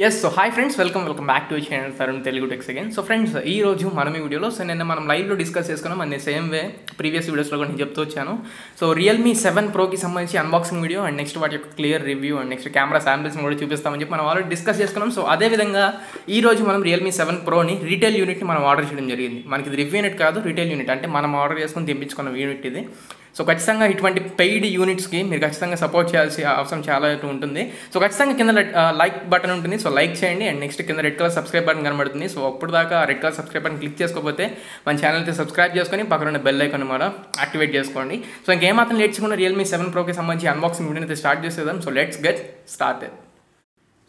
Hi friends, welcome back to our channel Tharun Telugu Text again. So friends, ఈ రోజు మనం ఈ వీడియోలో నిన్న మనం లైవ్లో డిస్కస్ చేసుకున్నాం అనే సేమ్ వే ప్రీవియస్ వీడియోస్లో కూడా నేను చెప్తూ వచ్చాను. సో రియల్మీ 7 ప్రోకి సంబంధించి అన్బాక్సింగ్ వీడియో అండ్ నెక్స్ట్ వాటి యొక్క clear review and next camera శాంపిల్స్ని కూడా చూపిస్తామని చెప్పి మనం ఆల్రెడీ డిస్కస్ చేసుకున్నాం. సో అదేవిధంగా ఈ రోజు మనం రియల్మీ 7 ప్రోని రీటైల్ యూనిట్ని మనం ఆర్డర్ చేయడం జరిగింది. మనకి ఇది రివ్యూ యూనిట్ కాదు, రీటైల్ యూనిట్, అంటే మనం ఆర్డర్ చేసుకుని తెప్పించుకున్న యూనిట్ ఇది. సో ఖచ్చితంగా ఇటువంటి పెయిడ్ యూనిట్స్కి మీరు ఖచ్చితంగా సపోర్ట్ చేయాల్సిన అవసరం చాలా ఉంటుంది. సో ఖచ్చితంగా కింద లైక్ బటన్ ఉంటుంది, సో లైక్ చేయండి. అండ్ నెక్స్ట్ కింద రెడ్ కలర్ సబ్స్క్రైబ్ బటన్ కనబడుతుంది. సో అప్పుడు దాకా red colour subscribe button click చేసుకోకపోతే మన ఛానల్ అయితే సబ్స్క్రైబ్ చేసుకొని పక్కన ఉన్న బెల్ ఐకాన్ కూడా యాక్టివేట్ చేసుకోండి. సో ఇంకేమాత్రం లేట్ చేయకుండా రియల్మీ 7 ప్రోకి సంబంధించి అన్బాక్సింగ్ వీడియో అయితే స్టార్ట్ చేసేద్దాం. So let's get started.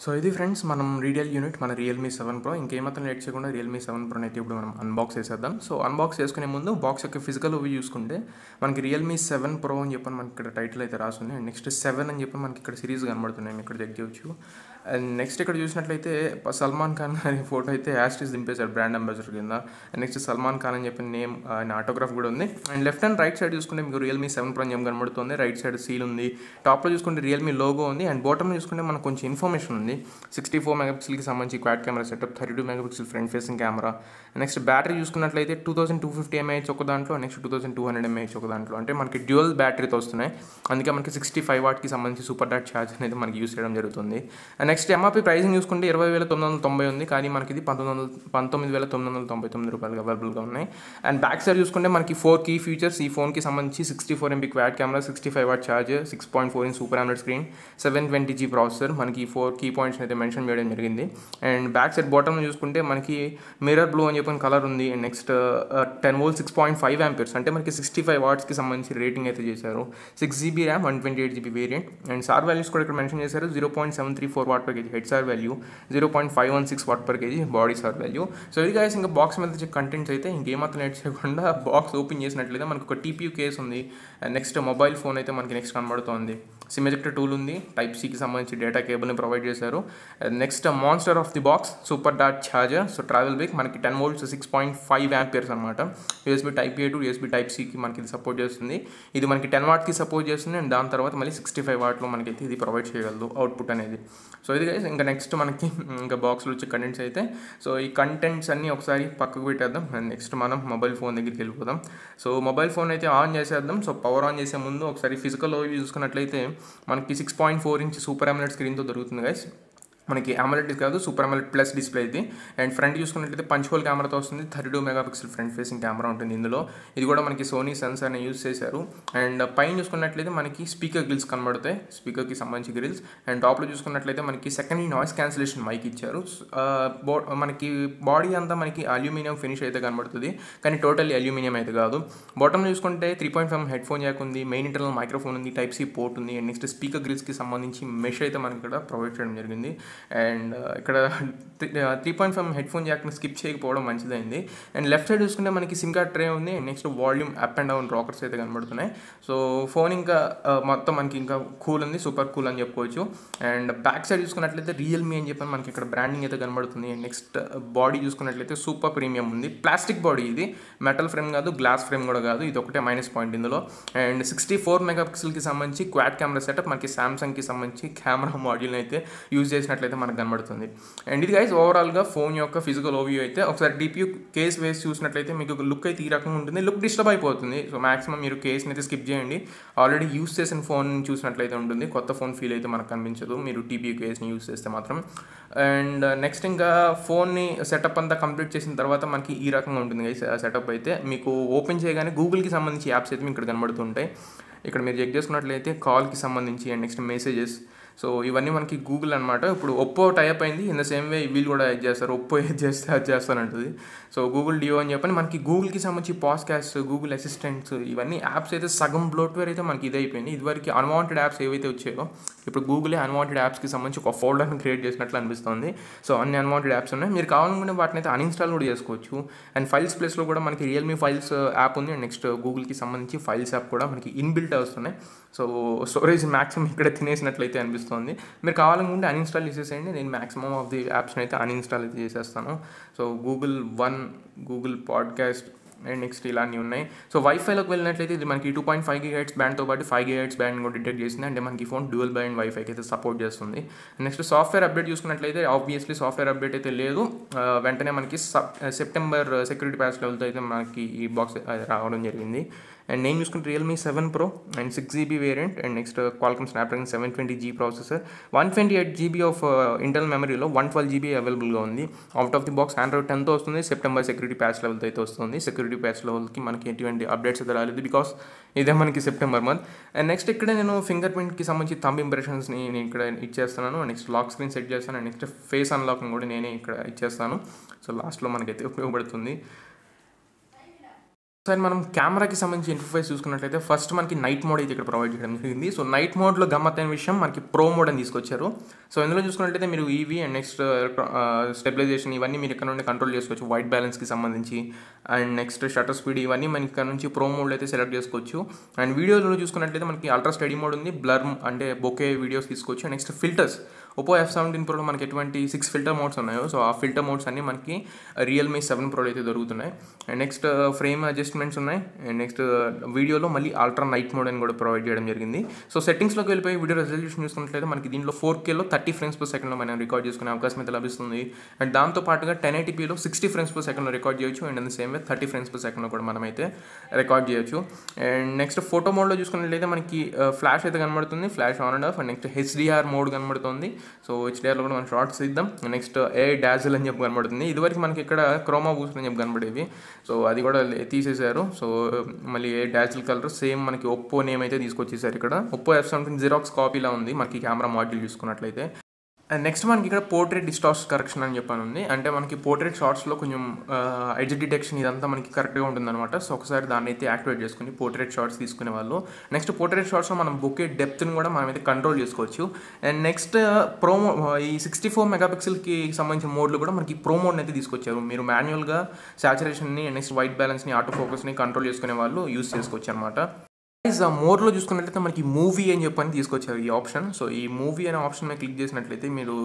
So ఇది ఫ్రెండ్స్ మనం రీటైల్ యూనిట్ మన రియల్మీ 7 ప్రో. ఇంకేమాత్రం లేట్ చేయకుండా రియల్మీ 7 ప్రోని అయితే ఇప్పుడు మనం అన్బాక్స్ చేసేద్దాం. సో అన్బాక్స్ చేసుకునే ముందు బాక్స్ యొక్క ఫిజికల్ ఓవర్ చూసుకుంటే మనకి రియల్మీ 7 ప్రో అని చెప్పని మనకి ఇక్కడ టైటిల్ అయితే రాస్తుంది. అండ్ నెక్స్ట్ 7 అని చెప్పి మనకి ఇక్కడ సిరీస్ కనబడుతున్నాయి, ఇక్కడ చెక్ చేయవచ్చు. అండ్ నెక్స్ట్ ఇక్కడ చూసినట్లయితే సల్మాన్ ఖాన్ అనే ఫోటో అయితే యాస్టిస్ దింపేశారు బ్రాండ్ అంబాసిడర్ కింద. అండ్ నెక్స్ట్ సల్మాన్ ఖాన్ అని చెప్పిన నేమ్ ఆయన ఆటోగ్రాఫ్ కూడా ఉంది. And left and right side చూసుకుంటే మీకు రియల్మీ 7 ప్రో అని చెప్పి కనబడుతుంది. రైట్ సైడ్ సీల్ ఉంది, టాప్లో చూసుకుంటే రియల్మీ లోగో ఉంది. అండ్ బాటంలో చూసుకుంటే మనకు కొంచెం ఇన్ఫర్మేషన్ ఉంది. 64 మెగాపిక్సెల్కి సంబంధించి quad camera setup, 32 megapixel front facing camera. Next battery చూసుకున్నట్లయితే 2250 mAh ఒక దాంట్లో, నెక్స్ట్ 2200 mAh ఒక దాంట్లో, అంటే మనకి డ్యూయల్ బ్యాటరీతో వస్తున్నాయి. అందుకే మనకి 65 వాట్కి సంబంధించి సూపర్ డాట్ ఛార్జ్ అనేది మనకి యూస్ చేయడం జరుగుతుంది. అండ్ నెక్స్ట్ ఎంఆర్పీ ప్రైసింగ్ చూసుకుంటే 20,990 ఉంది, కానీ మనకి ఇది 19,999 రూపాయలు అవైలబుల్గా ఉన్నాయి. అండ్ బ్యాక్ సైడ్ చూసుకుంటే మనకి 4 కీ ఫీచర్స్. ఈ ఫోన్కి సంబంధించి 64 MB quad camera, 65 what charge, 6.4 inch super AMOLED screen, 720G processor. మనకి 4 కీ పాయింట్స్ అయితే మెన్షన్ చేయడం జరిగింది. అండ్ బ్యాక్ సైడ్ బాటమ్ చూసుకుంటే మనకి మిర్రర్ బ్లూ అని చెప్పిన కలర్ ఉంది. అండ్ నెక్స్ట్ 10 వోల్ట్ 6.5 ఆంపియర్స్, అంటే మనకి 65 వాట్స్కి సంబంధించి రేటింగ్ అయితే చేశారు. 6GB RAM, 128GB variant. And sir values కూడా ఇక్కడ మెన్షన్ చేశారు. 0.734 what per KG head sir value, 0.516 what per KG body sir value. So ఇది గాయస్ ఇంకా బాక్స్ మీద కంటెంట్స్ అయితే ఇంకేమాత్రం లేట్ చేయకుండా బాక్స్ ఓపెన్ చేసినట్లయితే మనకు ఒక TPU కేస్ ఉంది. అండ్ నెక్స్ట్ మొబైల్ ఫోన్ అయితే మనకి నెక్స్ట్ కనబడుతుంది. సిమ్ ఎజెక్టర్ టూల్ ఉంది, టైప్ సికి సంబంధించి డేటా కేబుల్ని ప్రొవైడ్ చేశారు. Next monster of the box super dot charger. So travel break మనకి 10 వోల్ట్స్ 6.5 ఆంపియర్స్ అనమాట. USB type A to USB type Cకి మనకి ఇది సపోర్ట్ చేస్తుంది. ఇది మనకి 10 వాట్కి సపోర్ట్ చేస్తుంది. అండ్ దాని తర్వాత మళ్ళీ 65 వాట్లో మనకైతే ఇది ప్రొవైడ్ చేయగలదు అవుట్పుట్ అనేది. సో ఇది ఇంకా నెక్స్ట్ మనకి ఇంకా బాక్స్లో వచ్చే కంటెంట్స్ అయితే, సో ఈ కంటెంట్స్ అన్నీ ఒకసారి పక్కకు పెట్టేద్దాం. అండ్ నెక్స్ట్ మనం మొబైల్ ఫోన్ దగ్గరికి వెళ్ళిపోదాం. సో మొబైల్ ఫోన్ అయితే ఆన్ చేసేద్దాం. సో పవర్ ఆన్ చేసే ముందు ఒకసారి ఫిజికల్ ఓవర్వ్యూ చూసుకున్నట్లయితే మనకి 6.4 ఇంచ్ సూపర్ AMOLED స్క్రీన్తో దొరుకుతుంది గైస్. మనకి AMOLED కాదు, సూపర్ AMOLED ప్లస్ డిస్ప్లే ఇది. అండ్ ఫ్రంట్ చూసుకున్నట్లయితే పంచ్ హోల్ కెమెరాతో వస్తుంది. 32 మెగాపిక్సెల్ ఫ్రంట్ ఫేసింగ్ కెమెరా ఉంటుంది ఇందులో. ఇది కూడా మనకి సోనీ సెన్సార్ని యూజ్ చేశారు. అండ్ పైన చూసుకున్నట్లయితే మనకి స్పీకర్ గ్రిల్స్ కనబడతాయి, స్పీకర్కి సంబంధించి గ్రిల్స్. అండ్ టాప్లో చూసుకున్నట్లయితే మనకి సెకండరీ నాయిస్ క్యాన్సిలేషన్ మైక్ ఇచ్చారు. మనకి బాడీ అంతా మనకి అల్యూమినియం ఫినిష్ అయితే కనబడుతుంది, కానీ టోటల్లీ అల్యూమినియం అయితే కాదు. బాటంలో చూసుకుంటే 3.5 హెడ్ ఫోన్ జాక్ ఉంది, మెయిన్ ఇంటర్నల్ మైక్రోఫోన్ ఉంది, టైప్ C పోర్ట్ ఉంది. అండ్ నెక్స్ట్ స్పీకర్ గ్రిల్స్కి సంబంధించి మెష్ అయితే మనకి ఇక్కడ ప్రొవైడ్ చేయడం జరిగింది. అండ్ ఇక్కడ 3.5 హెడ్ ఫోన్ జాక్ని స్కిప్ చేయకపోవడం మంచిదైంది. అండ్ లెఫ్ట్ సైడ్ చూసుకుంటే మనకి సిమ్ కార్డ్ ట్రే ఉంది. Next volume up and down rockers అయితే కనబడుతున్నాయి. సో ఫోన్ ఇంకా మొత్తం మనకి ఇంకా కూల్ ఉంది, సూపర్ కూల్ అని చెప్పుకోవచ్చు. అండ్ బ్యాక్ సైడ్ చూసుకున్నట్లయితే రియల్మీ అని చెప్పి మనకి ఇక్కడ బ్రాండింగ్ అయితే కనబడుతుంది. అండ్ నెక్స్ట్ బాడీ చూసుకున్నట్లయితే సూపర్ ప్రీమియం ఉంది, ప్లాస్టిక్ బాడీ. ఇది మెటల్ ఫ్రేమ్ కాదు, గ్లాస్ ఫ్రేమ్ కూడా కాదు, ఇది ఒకటే మైనస్ పాయింట్ ఇందులో. అండ్ 64 మెగాపిక్సెల్కి సంబంధించి క్వాడ్ కెమెరా సెటప్, మనకి సామ్సంగ్కి సంబంధించి కెమెరా మాడ్యూల్ని అయితే యూజ్ చేసినట్లయితే మనకు కనబడుతుంది. అండ్ ఇది గైస్ ఓవరాల్గా ఫోన్ యొక్క ఫిజికల్ ఓవర్వ్యూ అయితే. ఒకసారి DPU కేస్ వేసి చూసినట్లయితే మీకు లుక్ అయితే ఈ రకంగా ఉంటుంది. లుక్ డిస్టర్బ్ అయిపోతుంది. సో మాక్సిమం మీరు కేస్ని అయితే స్కిప్ చేయండి. ఆల్రెడీ యూస్ చేసిన ఫోన్ చూసినట్లయితే ఉంటుంది, కొత్త ఫోన్ ఫీల్ అయితే మనకు కనిపించదు మీరు TPU కేస్ని యూస్ చేస్తే మాత్రం. అండ్ నెక్స్ట్ ఇంకా ఫోన్ని సెటప్ అంతా కంప్లీట్ చేసిన తర్వాత మనకి ఈ రకంగా ఉంటుంది గైస్ సెటప్ అయితే. మీకు ఓపెన్ చేయగానే గూగుల్కి సంబంధించి యాప్స్ అయితే మీకు ఇక్కడ కనబడుతుంటాయి. ఇక్కడ మీరు చెక్ చేసుకున్నట్లయితే కాల్కి సంబంధించి అండ్ నెక్స్ట్ మెసేజెస్. సో ఇవన్నీ మనకి గూగుల్ అనమాట. ఇప్పుడు ఒప్పో టైప్ అయింది, ఇన్ ద సేమ్ వే వీళ్ళు కూడా ఏది చేస్తారు, ఒప్పో ఏది చేస్తే అది చేస్తానంటుంది. సో గూగుల్ డియో అని చెప్పని మనకి గూగుల్కి సంబంధించి పాడ్కాస్ట్, గూగుల్ అసిస్టెంట్స్, ఇవన్నీ యాప్స్ అయితే సగం బ్లోట్వేర్ అయితే మనకి ఇది అయిపోయింది. ఇదివరకు అన్వాంటెడ్ యాప్స్ ఏవైతే వచ్చాయో ఇప్పుడు గూగులే అన్వాంటెడ్ యాప్స్కి సంబంధించి ఒక ఫోల్డర్ని క్రియేట్ చేసినట్లు అనిపిస్తుంది. సో అన్ని అన్వాంటెడ్ యాప్స్ ఉన్నాయి, మీరు కావాలనుకుంటే వాటిని అయితే అన్ఇన్స్టాల్ కూడా చేసుకోవచ్చు. అండ్ ఫైల్స్ ప్లేస్లో కూడా మనకి రియల్మీ ఫైల్స్ యాప్ ఉంది. అండ్ నెక్స్ట్ గూగుల్కి సంబంధించి ఫైల్స్ యాప్ కూడా మనకి ఇన్బిల్ట్ వస్తున్నాయి. సో స్టోరేజ్ మ్యాక్సిమం ఇక్కడ తినేసినట్లయితే అనిపిస్తుంది. మీరు కావాలనుకుంటే అన్ఇన్స్టాల్ చేసేసేయండి. నేను మ్యాక్సిమం ఆఫ్ ది యాప్స్ని అయితే అన్ఇన్స్టాల్ అయితే చేసేస్తాను. So Google one, Google podcast, and next ఇలా అన్నీ ఉన్నాయి. సో వైఫైలోకి వెళ్ళినట్లయితే ఇది మనకి 2.5 GHz బ్యాండ్తో పాటు 5 GHz బ్యాండ్ కూడా డిటెక్ట్ చేసింది. అంటే మనకి ఫోన్ డ్యూయల్ బ్యాండ్ వైఫైకి అయితే సపోర్ట్ చేస్తుంది. నెక్స్ట్ సాఫ్ట్వేర్ అప్డేట్ చూసుకున్నట్లయితే ఆబ్వియస్లీ సాఫ్ట్వేర్ అప్డేట్ అయితే లేదు. వెంటనే మనకి సెప్టెంబర్ సెక్యూరిటీ ప్యాచ్ లెవెల్తో అయితే మనకి ఈ బాక్స్ రావడం జరిగింది. అండ్ నేను చూసుకుంటే Realme 7 Pro and 6GB variant and next Qualcomm Snapdragon 720G processor, 128GB of internal మెమరీలో 112GB అవైలబుల్గా ఉంది. Out of the box Android 10తో వస్తుంది. సెప్టెంబర్ సెక్యూరిటీ ప్యాచ్ లెవెల్తో అయితే వస్తుంది. సెక్యూరిటీ ప్యాచ్ లెవెల్కి మనకి ఎటువంటి అప్డేట్స్ అయితే రాలేదు బికాస్ ఇదే మనకి సెప్టెంబర్ మంత్. అండ్ నెక్స్ట్ ఇక్కడ నేను ఫింగర్ ప్రింట్కి సంబంధించి థంబ్ ఇంప్రెషన్స్ని నేను ఇక్కడ ఇచ్చేస్తున్నాను. నెక్స్ట్ లాక్ స్క్రీన్ సెట్ చేస్తాను. అండ్ నెక్స్ట్ ఫేస్ అన్లాక్ని కూడా నేనే ఇక్కడ ఇచ్చేస్తాను. సో లాస్ట్లో మనకైతే ఉపయోగపడుతుంది. సార్ మనం కెమెరాకి సంబంధించి ఇంటర్ఫేస్ చూసుకున్నట్లయితే ఫస్ట్ మనకి నైట్ మోడ్ అయితే ఇక్కడ ప్రొవైడ్ చేయడం జరిగింది. సో నైట్ మోడ్లో గమ్మత్తైన విషయం మనకి ప్రో మోడ్ అని తీసుకొచ్చారు. సో ఇందులో చూసుకున్నట్లయితే మీరు ఈవీ అండ్ నెక్స్ట్ స్టెబిలైజేషన్ ఇవన్నీ మీరు ఇక్కడ నుండి కంట్రోల్ చేసుకోవచ్చు. వైట్ బ్యాలెన్స్కి సంబంధించి అండ్ నెక్స్ట్ షటర్ స్పీడ్ ఇవన్నీ మనకి ఇక్కడ నుంచి ప్రో మోడ్లో అయితే సెలెక్ట్ చేసుకోవచ్చు. అండ్ వీడియోలో చూసుకున్నట్లయితే మనకి అల్ట్రా స్టడీ మోడ్ ఉంది, బ్లర్ అంటే బొకే వీడియోస్ తీసుకోవచ్చు. And next filters Oppo F17 Proలో మనకి ఎటువంటి 6 ఫిల్టర్ మోడ్స్ ఉన్నాయో సో ఆ ఫిల్టర్ మోడ్స్ అన్నీ మనకి Realme 7 Proలో అయితే దొరుకుతున్నాయి. అండ్ నెక్స్ట్ ఫ్రేమ్ అడ్జస్ట్మెంట్స్ ఉన్నాయి. అండ్ నెక్స్ట్ వీడియోలో మళ్ళీ అల్ట్రా నైట్ మోడ్ అని కూడా ప్రొవైడ్ చేయడం జరిగింది. సో సెట్టింగ్స్లోకి వెళ్ళిపోయి వీడియో రెజల్యూషన్ చూసుకున్నట్లయితే మనకి దీంట్లో 4Kలో 30 frames per second మనం రికార్డ్ చేసుకునే అవకాశం అయితే లభిస్తుంది. అండ్ దాంతో పాటుగా 1080pలో 60 frames per second రికార్డ్ చేయొచ్చు. And in the same way 30 frames per second కూడా మనం అయితే రికార్డ్ చేయొచ్చు. అండ్ నెక్స్ట్ ఫోటో మోడ్లో చూసుకున్నట్లయితే మనకి ఫ్లాష్ అయితే కనబడుతుంది, flash on and of. And next HDR mode కనబడుతుంది. సో HDRలో కూడా మనం షార్ట్స్ ఇద్దాం. నెక్స్ట్ డాజిల్ అని చెప్పి కనబడుతుంది. ఇదివరకు మనకి ఇక్కడ క్రోమా బూస్ట్ అని చెప్పి కనబడేవి. సో అది కూడా తీసేశారు. సో మళ్ళీ డాజిల్ కలర్ సేమ్ మనకి ఒప్పో నేమ్ అయితే తీసుకొచ్చేసారు. ఇక్కడ ఒప్పో F17 జిరాక్స్ కాపీలా ఉంది మనకి కెమెరా మాడ్యూల్ చూసుకున్నట్లయితే. అండ్ నెక్స్ట్ మనకి ఇక్కడ పోర్ట్రేట్ డిస్టార్షన్ కరెక్షన్ అని చెప్పని ఉంది. అంటే మనకి పోర్ట్రేట్ షార్ట్స్లో కొంచెం ఎడ్జ్ డిటెక్షన్ ఇదంతా మనకి కరెక్ట్గా ఉంటుందన్నమాట. సో ఒకసారి దాన్ని అయితే యాక్టివేట్ చేసుకుని పోర్ట్రేట్ షార్ట్స్ తీసుకునే వాళ్ళు. నెక్స్ట్ పోర్ట్రేట్ షార్ట్స్లో మనం బొకే డెప్త్ని కూడా మనం అయితే కంట్రోల్ చేసుకోవచ్చు. అండ్ నెక్స్ట్ ప్రోమో ఈ 64 మెగాపిక్సెల్కి సంబంధించిన మోడ్లు కూడా మనకి ప్రో మోడ్ని అయితే తీసుకొచ్చారు. మీరు మాన్యువల్గా సాచురేషన్ని నెక్స్ట్ వైట్ బ్యాలెన్స్ని ఆటో ఫోకస్ని కంట్రోల్ చేసుకునే వాళ్ళు యూస్ చేసుకోవచ్చు అనమాట. మోర్లో చూసుకున్నట్లయితే మనకి మూవీ అని చెప్పని తీసుకొచ్చారు ఈ ఆప్షన్. సో ఈ మూవీ అనే ఆప్షన్ మీద క్లిక్ చేసినట్లయితే మీరు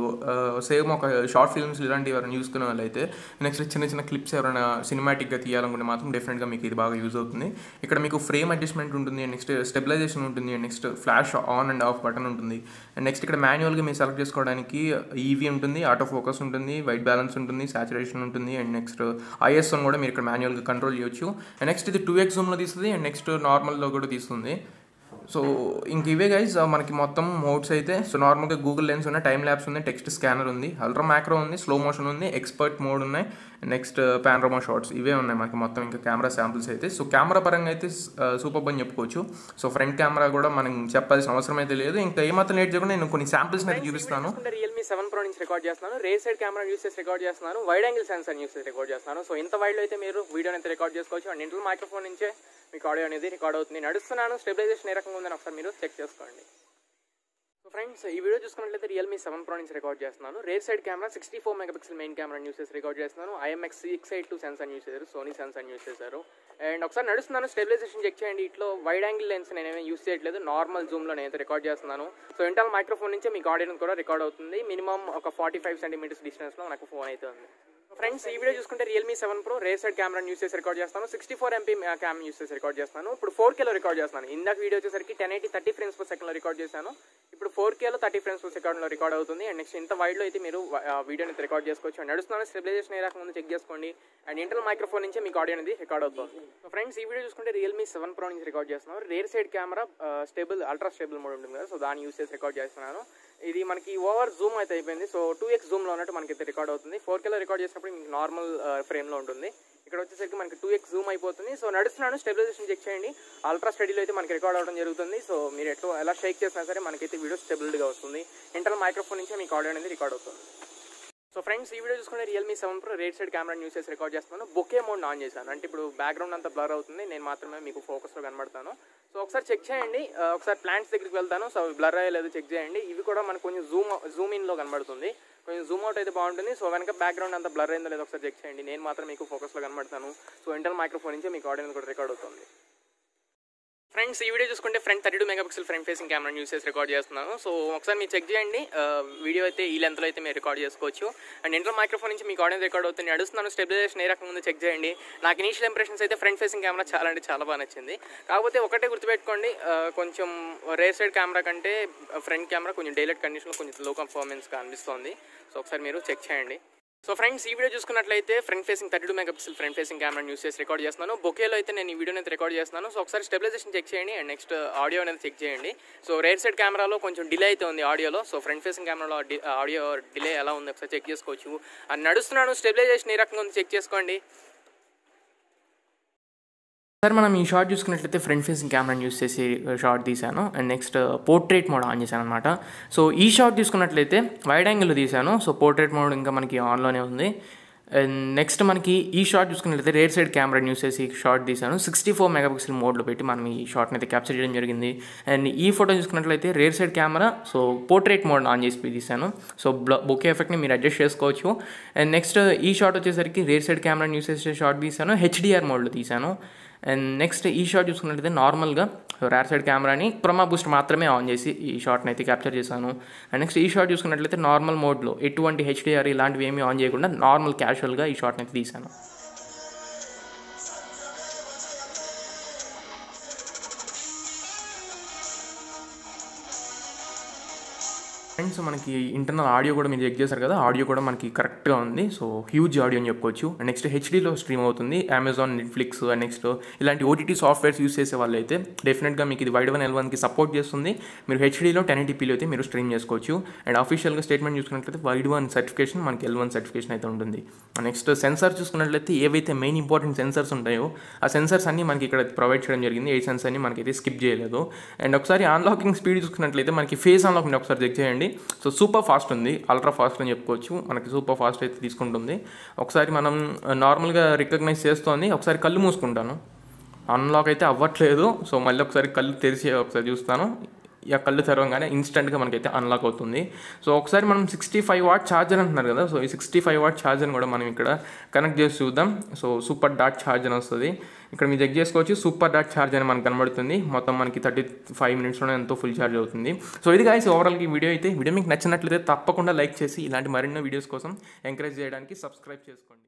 సేమ్ ఒక షార్ట్ ఫిల్మ్స్ ఇలాంటివి ఎవరైనా చూసుకునే వాళ్ళైతే నెక్స్ట్ చిన్న చిన్న క్లిప్స్ ఎవరైనా సినిమాటిక్గా తీయాలనుకుంటే మాత్రం డెఫినెట్గా మీకు ఇది బాగా యూజ్ అవుతుంది. ఇక్కడ మీకు ఫ్రేమ్ అడ్జస్ట్మెంట్ ఉంటుంది, నెక్స్ట్ స్టెబిలైజేషన్ ఉంటుంది, next flash on and of button ఉంటుంది. అండ్ నెక్స్ట్ ఇక్కడ మాన్యువల్గా మీరు సెలెక్ట్ చేసుకోవడానికి ఈవీ ఉంటుంది, ఆటో ఫోకస్ ఉంటుంది, వైట్ బ్యాలెన్స్ ఉంటుంది, సాచురేషన్ ఉంటుంది. అండ్ నెక్స్ట్ ISO కూడా మీరు ఇక్కడ మాన్యువల్గా కంట్రోల్ చేయొచ్చు. అండ్ నెక్స్ట్ ఇది 2x జూమ్లో తీస్తుంది. అండ్ నెక్స్ట్ నార్మల్లో కూడా తీస్తుంది. సో ఇంక ఇవే గైజ్ మనకి మొత్తం మోడ్స్ అయితే. సో నార్మల్గా గూగుల్ లెన్స్ ఉన్నాయి, టైమ్ ల్యాబ్స్ ఉంది, టెక్స్ట్ స్కానర్ ఉంది, అల్ట్రా మ్యాక్రో ఉంది, స్లో మోషన్ ఉంది, ఎక్స్పర్ట్ మోడ్ ఉన్నాయి, నెక్స్ట్ పానోరమా షాట్స్ ఇవే ఉన్నాయి మనకి మొత్తం ఇంకా కెమెరా శాంపుల్స్ అయితే. సో కెమెరా పరంగా అయితే సూపర్ అని చెప్పుకోవచ్చు. సో ఫ్రంట్ కెమెరా కూడా మనం చెప్పాల్సిన అవసరం అయితే లేదు. ఇంకా ఏమాత్రం లేట్ చేయకుండా నేను కొన్ని శాంపుల్స్ అయితే చూపిస్తాను. Realme 7 Pro నుంచి రికార్డ్ చేస్తున్నాను, రే సైడ్ కెమెరా యూస్ చేసి రికార్డ్ చేస్తున్నాను, వైడ్ యాంగిల్ సెన్సార్ యూస్ చేసి రికార్డ్ చేస్తున్నాను. సో ఇంత వైడ్లో అయితే మీరు వీడియోని అయితే రికార్డ్ చేసుకోవచ్చు. అండ్ ఇంటర్ మైక్రోఫోన్ నుంచే మీకు ఆడియో అనేది రికార్డ్ అవుతుంది. నడుస్తున్నాను, స్టెబిలైజేషన్ ఏ రకంగా ఉందని ఒకసారి మీరు చెక్ చేసుకోండి. సో ఫ్రెండ్స్ ఈ వీడియో చూసుకున్నట్లయితే Realme 7 Pro నుంచి రికార్డ్ చేస్తున్నాను. Rare side camera 64 megapixel main camera use చేసి రికార్డ్ చేస్తున్నాను. IMX682 సెన్సార్ యూస్ చేశారు, సోనీ సెన్సార్ యూస్ చేశారు. అండ్ ఒకసారి నడుస్తున్నాను, స్టెబిలైజేషన్ చెక్ చేయండి. ఇట్లో వైడ్ యాంగిల్ లెన్స్ నేనేమీ యూస్ చేయట్లేదు, నార్మల్ జూమ్లో నేనైతే రికార్డ్ చేస్తున్నాను. సో ఇంటర్నల్ మైక్రోఫోన్ నుంచే మీకు ఆడియో కూడా రికార్డ్ అవుతుంది. మినిమం ఒక 45 సెంటీమీటర్స్ డిస్టెన్స్లో నాకు ఫోన్ అయితే ఉంది. ఫ్రెండ్స్ ఈ వీడియో చూసుకుంటే Realme 7 Pro rare side camera use చేసి రికార్డ్ చేస్తాను, 64 MP క్యామ్ యూస్ చేసి రికార్డ్ చేస్తాను. ఇప్పుడు 4Kలో రికార్డ్ చేస్తున్నాను. ఇందాక వీడియో వచ్చేసరికి 1080 30 frames per second రికార్డ్ చేశాను. ఇప్పుడు 4Kలో 30 frames per second రికార్డ్ అవుతుంది. అండ్ నెక్స్ట్ ఇంత వైడ్లో అయితే మీరు వీడియోని అయితే రికార్డ్ చేసుకోవచ్చు. అండ్ నడుస్తున్నాను, స్టెబిలైజేషన్ ఏ రకంగా ఉందో చెక్ చేసుకోండి. అండ్ ఇంటర్నల్ మైక్రోఫోన్ నుంచే మీకు ఆడియో అనేది రికార్డ్ అవుతుంది. సో ఫ్రెండ్స్ ఈ వీడియో చూసుకుంటే Realme 7 Pro నుంచి రికార్డ్ చేస్తున్నాను. Rare side camera stable ultra stable mode ఉంటుంది కదా, సో దాన్ని యూస్ చేసి రికార్డ్ చేస్తున్నాను. ఇది మనకి ఓవర్ జూమ్ అయితే అయిపోయింది. సో 2x జూమ్లో ఉన్నట్టు మనకైతే రికార్డ్ అవుతుంది. 4Kలో రికార్డ్ చేసినప్పుడు మీకు నార్మల్ ఫ్రేమ్లో ఉంటుంది. ఇక్కడ వచ్చేసరికి మనకి 2x జూమ్ అయిపోతుంది. సో నడుస్తున్నాను, స్టెబిలైజేషన్ చెక్ చేయండి. అల్ట్రా స్టడీలో అయితే మనకి రికార్డ్ అవ్వడం జరుగుతుంది. సో మీరు ఎలా షేక్ చేసినా సరే మనకైతే వీడియో స్టెబిలిటీగా వస్తుంది. ఇంటర్నల్ మైక్రోఫోన్ నుంచి మీకు ఆడియో అనేది రికార్డ్ అవుతుంది. సో ఫ్రెండ్స్ ఈ వీడియో చూసుకుంటే Realme 7 Pro rare side camera use చేసి రికార్డ్ చేస్తున్నాను. బొకే మోడ్ ఆన్ చేశాను, అంటే ఇప్పుడు బ్యాక్గ్రౌండ్ అంతా బ్లర్ అవుతుంది, నేను మాత్రమే మీకు ఫోకస్లో కనబడతాను. సో ఒకసారి చెక్ చేయండి. ఒకసారి ప్లాంట్స్ దగ్గరికి వెళ్తాను, సో బ్లర్ అయ్యలేదు చెక్ చేయండి. ఇవి కూడా మనకు కొంచెం జూమ్ ఇన్లో కనబడుతుంది, కొంచెం జూమ్ అవుట్ అయితే బాగుంటుంది. సో వెనక బ్యాక్గ్రౌండ్ అంతా బ్లర్ అయిందో లేదో ఒకసారి చెక్ చేయండి. నేను మాత్రం మీకు ఫోకస్లో కనబడతాను. సో ఇంటర్నల్ మైక్రోఫోన్ నుంచి మీకు ఆడియో కూడా రికార్డ్ అవుతుంది. ఫ్రెండ్స్ ఈ వీడియో చూసుకుంటే front 32 megapixel front facing camera use చేసి రికార్డ్ చేస్తున్నాను. సో ఒకసారి మీరు చెక్ చేయండి. వీడియో అయితే ఈ లెంత్లో అయితే మీరు రికార్డ్ చేసుకోవచ్చు. అండ్ ఇంట్లో మైక్రోఫోన్ నుంచి మీకు ఆడియో రికార్డ్ అవుతుంది. నడుస్తున్నాను, స్టెబిలైజేషన్ ఏ రకంగా ఉందో చెక్ చేయండి. నాకు ఇనీషియల్ ఇంప్రెషన్స్ అయితే ఫ్రంట్ ఫేసింగ్ కెమెరా చాలా అంటే చాలా బాగా నచ్చింది. కాకపోతే ఒకటే గుర్తుపెట్టుకోండి, కొంచెం రేర్ సైడ్ కెమెరా కంటే ఫ్రంట్ కెమెరా కొంచెం డైలైట్ కండిషన్లో కొంచెం లో పర్ఫార్మెన్స్గా అనిపిస్తుంది. సో ఒకసారి మీరు చెక్ చేయండి. సో ఫ్రెండ్స్ ఈ వీడియో చూసుకున్నట్లయితే front facing 32 megapixel front facing camera use చేసి రికార్డ్ చేస్తున్నాను. బొకేలో అయితే నేను ఈ వీడియోని అయితే రికార్డ్ చేస్తున్నాను. సో ఒకసారి స్టెబిలైజేషన్ చెక్ చేయండి అండ్ నెక్స్ట్ ఆడియో అనేది చెక్ చేయండి. సో రేర్ సైడ్ కెమెరాలో కొంచెం డిలే అయితే ఉంది ఆడియోలో. సో ఫ్రంట్ ఫేసింగ్ కెమెరాలో ఆడియో డిలే ఎలా ఉంది ఒకసారి చెక్ చేసుకోవచ్చు. అండ్ నడుస్తున్నాను, స్టెబిలైజేషన్ ఏ రకంగా ఉంది చెక్ చేసుకోండి. సార్ మనం ఈ షాట్ చూసుకున్నట్లయితే ఫ్రంట్ ఫేసింగ్ కెమెరాని యూస్ చేసి షాట్ తీశాను and next portrait mode on చేశాను అనమాట. సో ఈ షాట్ చూసుకున్నట్లయితే వైడ్ యాంగిల్లో తీశాను. సో పోర్ట్రేట్ మోడ్ ఇంకా మనకి ఆన్లోనే ఉంది. అండ్ నెక్స్ట్ మనకి ఈ షాట్ చూసుకున్నట్లయితే రేర్ సైడ్ కెమెరాని యూస్ చేసి షాట్ తీశాను. 64 మెగాపిక్సెల్ మోడ్లో పెట్టి మనం ఈ షాట్ని అయితే క్యాప్చర్ చేయడం జరిగింది. అండ్ ఈ ఫోటో చూసుకున్నట్లయితే rear side camera so portrait mode on చేసి తీశాను. సో బొకే ఎఫెక్ట్ని మీరు అడ్జస్ట్ చేసుకోవచ్చు. అండ్ నెక్స్ట్ ఈ షాట్ వచ్చేసరికి రేర్ సైడ్ కెమెరాని యూస్ చేసి షాట్ తీశాను, హెచ్డిఆర్ మోడ్లో తీశాను. అండ్ నెక్స్ట్ ఈ షాట్ చూసుకున్నట్లయితే నార్మల్గా రేర్ సైడ్ కెమెరాని క్రోమా బూస్ట్ మాత్రమే ఆన్ చేసి ఈ షాట్ని అయితే క్యాప్చర్ చేశాను. అండ్ నెక్స్ట్ ఈ షాట్ చూసుకున్నట్లయితే నార్మల్ మోడ్లో ఎటువంటి హెచ్డిఆర్ ఇలాంటివి ఏమీ ఆన్ చేయకుండా నార్మల్ క్యాజువల్గా ఈ షాట్ని అయితే తీశాను. ఫ్రెండ్స్ మనకి ఇంటర్నల్ ఆడియో కూడా మీరు చెక్ చేశారు కదా, ఆడియో కూడా మనకి కరెక్ట్గా ఉంది. సో హ్యూజ్ ఆడియో అని చెప్పుకోవచ్చు. అండ్ నెక్స్ట్ హెచ్డీలో స్ట్రీమ్ అవుతుంది. అమెజాన్, నెట్ఫ్లిక్స్ అండ్ నెక్స్ట్ ఇలాంటి ఓటీటీ సాఫ్ట్వేర్స్ యూస్ చేసే వాళ్ళు అయితే డెఫినెట్గా మీకు ఇది widevine L1కి సపోర్ట్ చేస్తుంది. మీరు హెచ్డీలో 1080pలో అయితే మీరు స్ట్రీమ్ చేసుకోవచ్చు. అండ్ అఫీషియల్గా స్టేట్మెంట్ చూసుకున్నట్లయితే widevine సర్టిఫికేషన్ మనకి L1 సర్టిఫికేషన్ అయితే ఉంటుంది. నెక్స్ట్ సెన్సార్ చూసుకున్నట్లయితే ఏవైతే మెయిన్ ఇంపార్టెంట్ సెన్సార్స్ ఉంటాయో ఆ సెన్సార్స్ అన్ని మనకి ఇక్కడ ప్రొవైడ్ చేయడం జరిగింది. ఏ సెన్సార్ అన్ని మనకైతే స్కిప్ చేయలేదు. అండ్ ఒకసారి అన్లాకింగ్ స్పీడ్ చూసుకున్నట్లయితే మనకి ఫేస్ అన్లాక్ మీరు ఒకసారి చెక్ చేయండి. సో సూపర్ ఫాస్ట్ ఉంది, అల్ట్రా ఫాస్ట్ అని చెప్పుకోవచ్చు. మనకి సూపర్ ఫాస్ట్ అయితే తీసుకుంటుంది. ఒకసారి మనం నార్మల్గా రికగ్నైజ్ చేస్తోంది. ఒకసారి కళ్ళు మూసుకుంటాను, అన్లాక్ అయితే అవ్వట్లేదు. సో మళ్ళీ ఒకసారి కళ్ళు తెరిచి ఒకసారి చూస్తాను. ఇక కళ్ళు తెరవగానే ఇన్స్టెంట్గా మనకైతే అన్లాక్ అవుతుంది. సో ఒకసారి మనం 65 వాట్ ఛార్జర్ అంటున్నారు కదా, సో ఈ 65 వాట్ ఛార్జర్ని కూడా మనం ఇక్కడ కనెక్ట్ చేసి చూద్దాం. సో సూపర్ డాట్ ఛార్జ్ అని వస్తుంది. ఇక్కడ మీరు చెక్ చేసుకోవచ్చు. సూపర్ డాట్ ఛార్జ్ అని మనకు కనబడుతుంది. మొత్తం మనకి 35 మినిట్స్లోనే ఎంతో ఫుల్ ఛార్జ్ అవుతుంది. సో ఇది గాయ్స్ ఓవరాల్గా ఈ వీడియో మీకు నచ్చినట్లయితే తప్పకుండా లైక్ చేసి ఇలాంటి మరిన్ని వీడియోస్ కోసం ఎంకరేజ్ చేయడానికి సబ్స్క్రైబ్ చేసుకోండి.